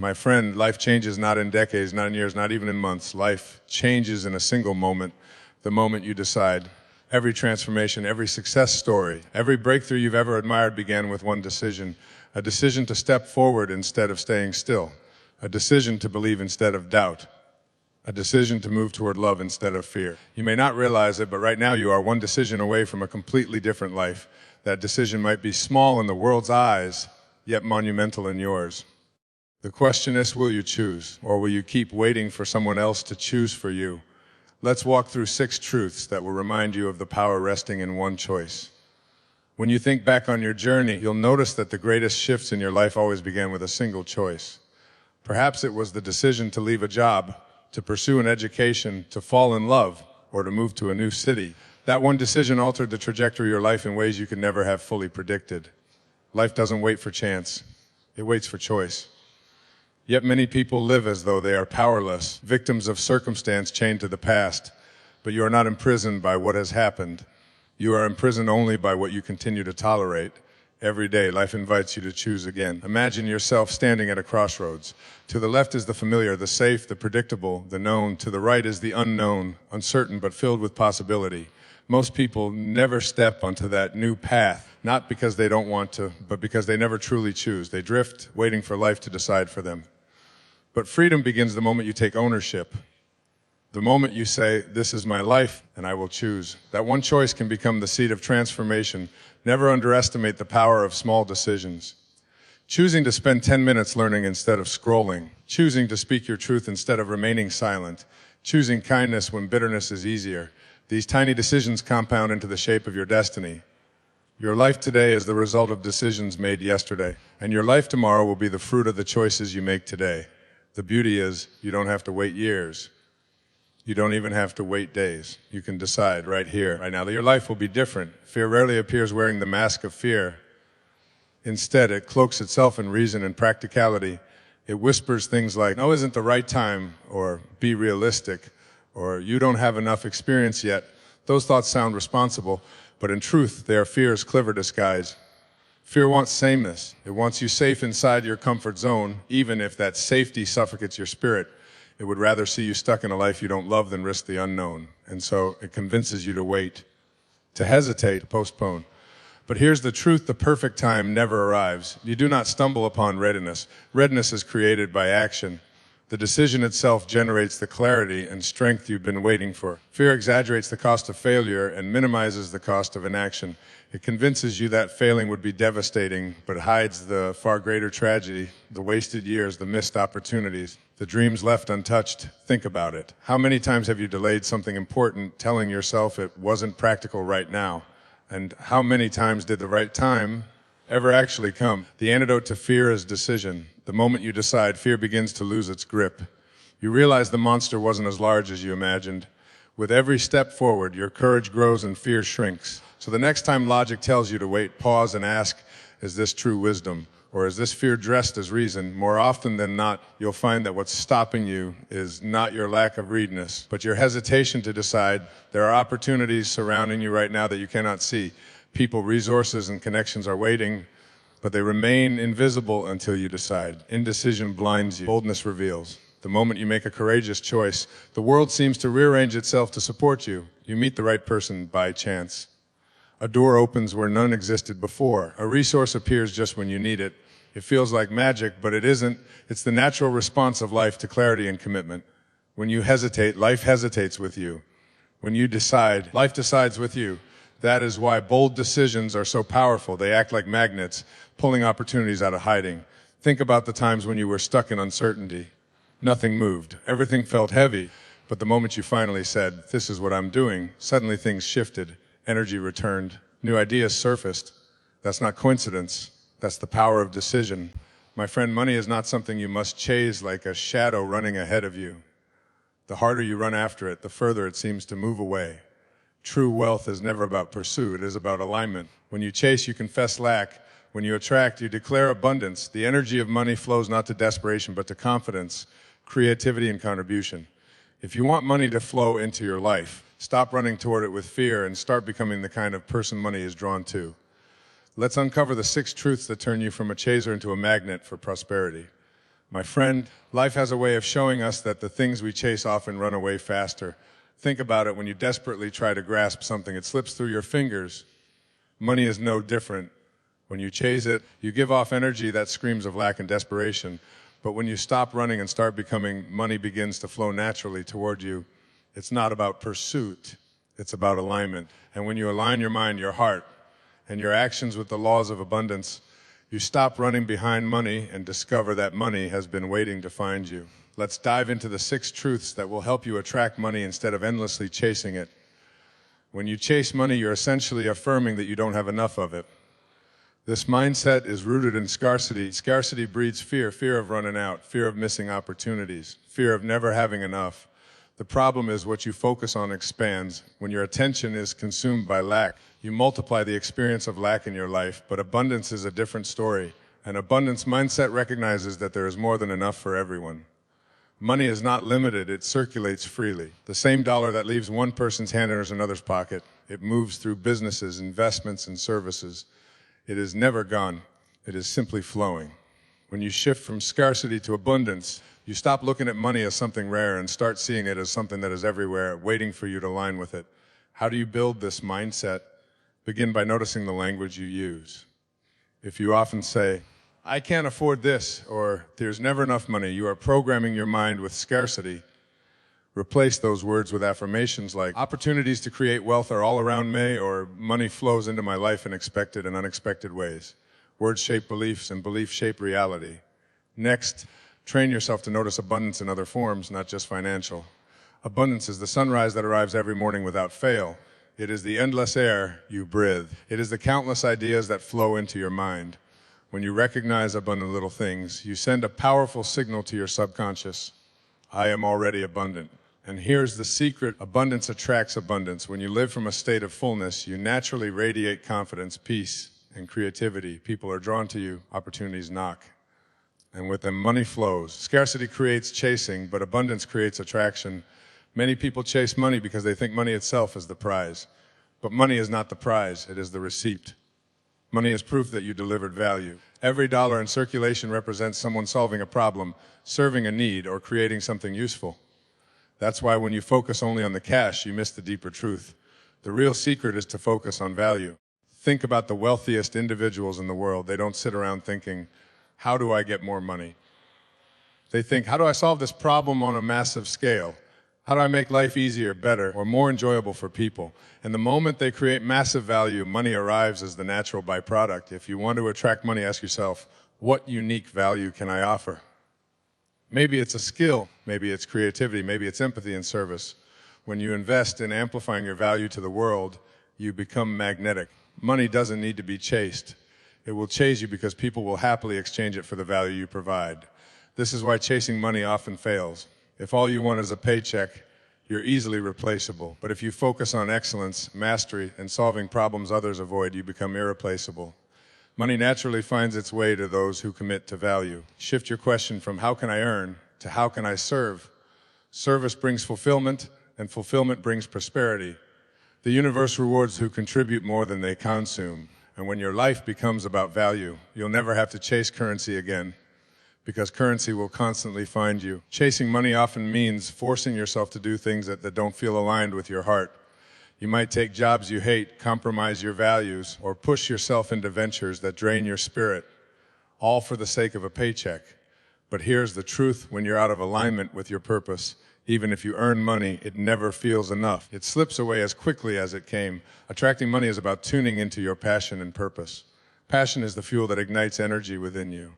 My friend, life changes not in decades, not in years, not even in months. Life changes in a single moment, the moment you decide. Every transformation, every success story, every breakthrough you've ever admired began with one decision. A decision to step forward instead of staying still. A decision to believe instead of doubt. A decision to move toward love instead of fear. You may not realize it, but right now you are one decision away from a completely different life. That decision might be small in the world's eyes, yet monumental in yours. The question is, will you choose, or will you keep waiting for someone else to choose for you? Let's walk through 6 truths that will remind you of the power resting in one choice. When you think back on your journey, you'll notice that the greatest shifts in your life always began with a single choice. Perhaps it was the decision to leave a job, to pursue an education, to fall in love, or to move to a new city. That one decision altered the trajectory of your life in ways you could never have fully predicted. Life doesn't wait for chance. It waits for choice. Yet many people live as though they are powerless, victims of circumstance chained to the past. But you are not imprisoned by what has happened. You are imprisoned only by what you continue to tolerate. Every day, life invites you to choose again. Imagine yourself standing at a crossroads. To the left is the familiar, the safe, the predictable, the known. To the right is the unknown, uncertain but filled with possibility. Most people never step onto that new path, not because they don't want to, but because they never truly choose. They drift, waiting for life to decide for them. But freedom begins the moment you take ownership. The moment you say, this is my life, and I will choose. That one choice can become the seed of transformation. Never underestimate the power of small decisions. Choosing to spend 10 minutes learning instead of scrolling. Choosing to speak your truth instead of remaining silent. Choosing kindness when bitterness is easier. These tiny decisions compound into the shape of your destiny. Your life today is the result of decisions made yesterday, and your life tomorrow will be the fruit of the choices you make today. The beauty is, you don't have to wait years. You don't even have to wait days. You can decide right here, right now, that your life will be different. Fear rarely appears wearing the mask of fear. Instead, it cloaks itself in reason and practicality. It whispers things like, no isn't the right time, or be realistic, or you don't have enough experience yet. Those thoughts sound responsible, but in truth, they are fear's clever disguise. Fear wants sameness. It wants you safe inside your comfort zone, even if that safety suffocates your spirit. It would rather see you stuck in a life you don't love than risk the unknown. And so it convinces you to wait, to hesitate, to postpone. But here's the truth, the perfect time never arrives. You do not stumble upon readiness. Readiness is created by action. The decision itself generates the clarity and strength you've been waiting for. Fear exaggerates the cost of failure and minimizes the cost of inaction. It convinces you that failing would be devastating, but hides the far greater tragedy, the wasted years, the missed opportunities, the dreams left untouched. Think about it. How many times have you delayed something important, telling yourself it wasn't practical right now? And how many times did the right time ever actually come? The antidote to fear is decision. The moment you decide, fear begins to lose its grip. You realize the monster wasn't as large as you imagined. With every step forward, your courage grows and fear shrinks. So the next time logic tells you to wait, pause and ask, is this true wisdom? Or is this fear dressed as reason? More often than not, you'll find that what's stopping you is not your lack of readiness, but your hesitation to decide. There are opportunities surrounding you right now that you cannot see. People, resources, and connections are waiting, but they remain invisible until you decide. Indecision blinds you. Boldness reveals. The moment you make a courageous choice, the world seems to rearrange itself to support you. You meet the right person by chance. A door opens where none existed before. A resource appears just when you need it. It feels like magic, but it isn't. It's the natural response of life to clarity and commitment. When you hesitate, life hesitates with you. When you decide, life decides with you. That is why bold decisions are so powerful. They act like magnets, pulling opportunities out of hiding. Think about the times when you were stuck in uncertainty. Nothing moved. Everything felt heavy. But the moment you finally said, this is what I'm doing, suddenly things shifted. Energy returned. New ideas surfaced. That's not coincidence. That's the power of decision. My friend, money is not something you must chase like a shadow running ahead of you. The harder you run after it, the further it seems to move away. True wealth is never about pursuit. It is about alignment. When you chase, you confess lack. When you attract, you declare abundance. The energy of money flows not to desperation, but to confidence, creativity, and contribution. If you want money to flow into your life, stop running toward it with fear and start becoming the kind of person money is drawn to. Let's uncover the 6 truths that turn you from a chaser into a magnet for prosperity. My friend, life has a way of showing us that the things we chase often run away faster. Think about it when you desperately try to grasp something, it slips through your fingers. Money is no different. When you chase it, you give off energy that screams of lack and desperation. But when you stop running and start becoming, money begins to flow naturally toward you. It's not about pursuit, it's about alignment. And when you align your mind, your heart, and your actions with the laws of abundance, you stop running behind money and discover that money has been waiting to find you. Let's dive into the 6 truths that will help you attract money instead of endlessly chasing it. When you chase money, you're essentially affirming that you don't have enough of it. This mindset is rooted in scarcity. Scarcity breeds fear, fear of running out, fear of missing opportunities, fear of never having enough. The problem is what you focus on expands. When your attention is consumed by lack, you multiply the experience of lack in your life, but abundance is a different story. An abundance mindset recognizes that there is more than enough for everyone. Money is not limited, it circulates freely. The same dollar that leaves one person's hand enters another's pocket. It moves through businesses, investments, and services. It is never gone, it is simply flowing. When you shift from scarcity to abundance, you stop looking at money as something rare and start seeing it as something that is everywhere, waiting for you to align with it. How do you build this mindset? Begin by noticing the language you use. If you often say, "I can't afford this," or "there's never enough money," you are programming your mind with scarcity. Replace those words with affirmations like, "Opportunities to create wealth are all around me," or "Money flows into my life in expected and unexpected ways." Words shape beliefs, and beliefs shape reality. Next, train yourself to notice abundance in other forms, not just financial. Abundance is the sunrise that arrives every morning without fail. It is the endless air you breathe. It is the countless ideas that flow into your mind. When you recognize abundant little things, you send a powerful signal to your subconscious. I am already abundant. And here's the secret. Abundance attracts abundance. When you live from a state of fullness, you naturally radiate confidence, peace, and creativity. People are drawn to you. Opportunities knock. And with them, money flows. Scarcity creates chasing, but abundance creates attraction. Many people chase money because they think money itself is the prize. But money is not the prize, it is the receipt. Money is proof that you delivered value. Every dollar in circulation represents someone solving a problem, serving a need, or creating something useful. That's why when you focus only on the cash, you miss the deeper truth. The real secret is to focus on value. Think about the wealthiest individuals in the world. They don't sit around thinking, "How do I get more money?" They think, "How do I solve this problem on a massive scale? How do I make life easier, better, or more enjoyable for people?" And the moment they create massive value, money arrives as the natural byproduct. If you want to attract money, ask yourself, what unique value can I offer? Maybe it's a skill, maybe it's creativity, maybe it's empathy and service. When you invest in amplifying your value to the world, you become magnetic. Money doesn't need to be chased. It will chase you because people will happily exchange it for the value you provide. This is why chasing money often fails. If all you want is a paycheck, you're easily replaceable. But if you focus on excellence, mastery, and solving problems others avoid, you become irreplaceable. Money naturally finds its way to those who commit to value. Shift your question from "how can I earn" to "how can I serve?" Service brings fulfillment, and fulfillment brings prosperity. The universe rewards who contribute more than they consume. And when your life becomes about value, you'll never have to chase currency again, because currency will constantly find you. Chasing money often means forcing yourself to do things that don't feel aligned with your heart. You might take jobs you hate, compromise your values, or push yourself into ventures that drain your spirit, all for the sake of a paycheck. But here's the truth: when you're out of alignment with your purpose, even if you earn money, it never feels enough. It slips away as quickly as it came. Attracting money is about tuning into your passion and purpose. Passion is the fuel that ignites energy within you.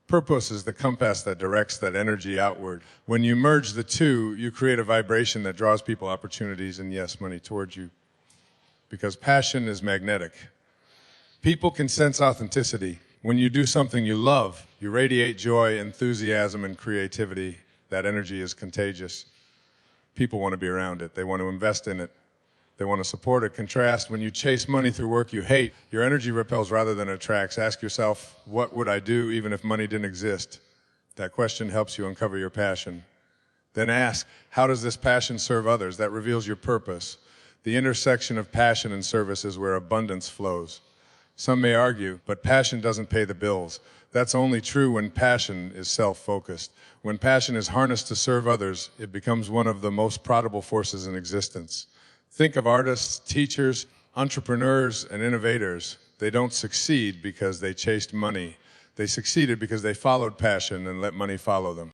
Purpose is the compass that directs that energy outward. When you merge the two, you create a vibration that draws people, opportunities, and yes, money towards you. Because passion is magnetic. People can sense authenticity. When you do something you love, you radiate joy, enthusiasm, and creativity. That energy is contagious. People want to be around it. They want to invest in it. They want to support it. Contrast, when you chase money through work you hate, your energy repels rather than attracts. Ask yourself, what would I do even if money didn't exist? That question helps you uncover your passion. Then ask, how does this passion serve others? That reveals your purpose. The intersection of passion and service is where abundance flows. Some may argue, but passion doesn't pay the bills. That's only true when passion is self-focused. When passion is harnessed to serve others, it becomes one of the most profitable forces in existence. Think of artists, teachers, entrepreneurs, and innovators. They don't succeed because they chased money. They succeeded because they followed passion and let money follow them.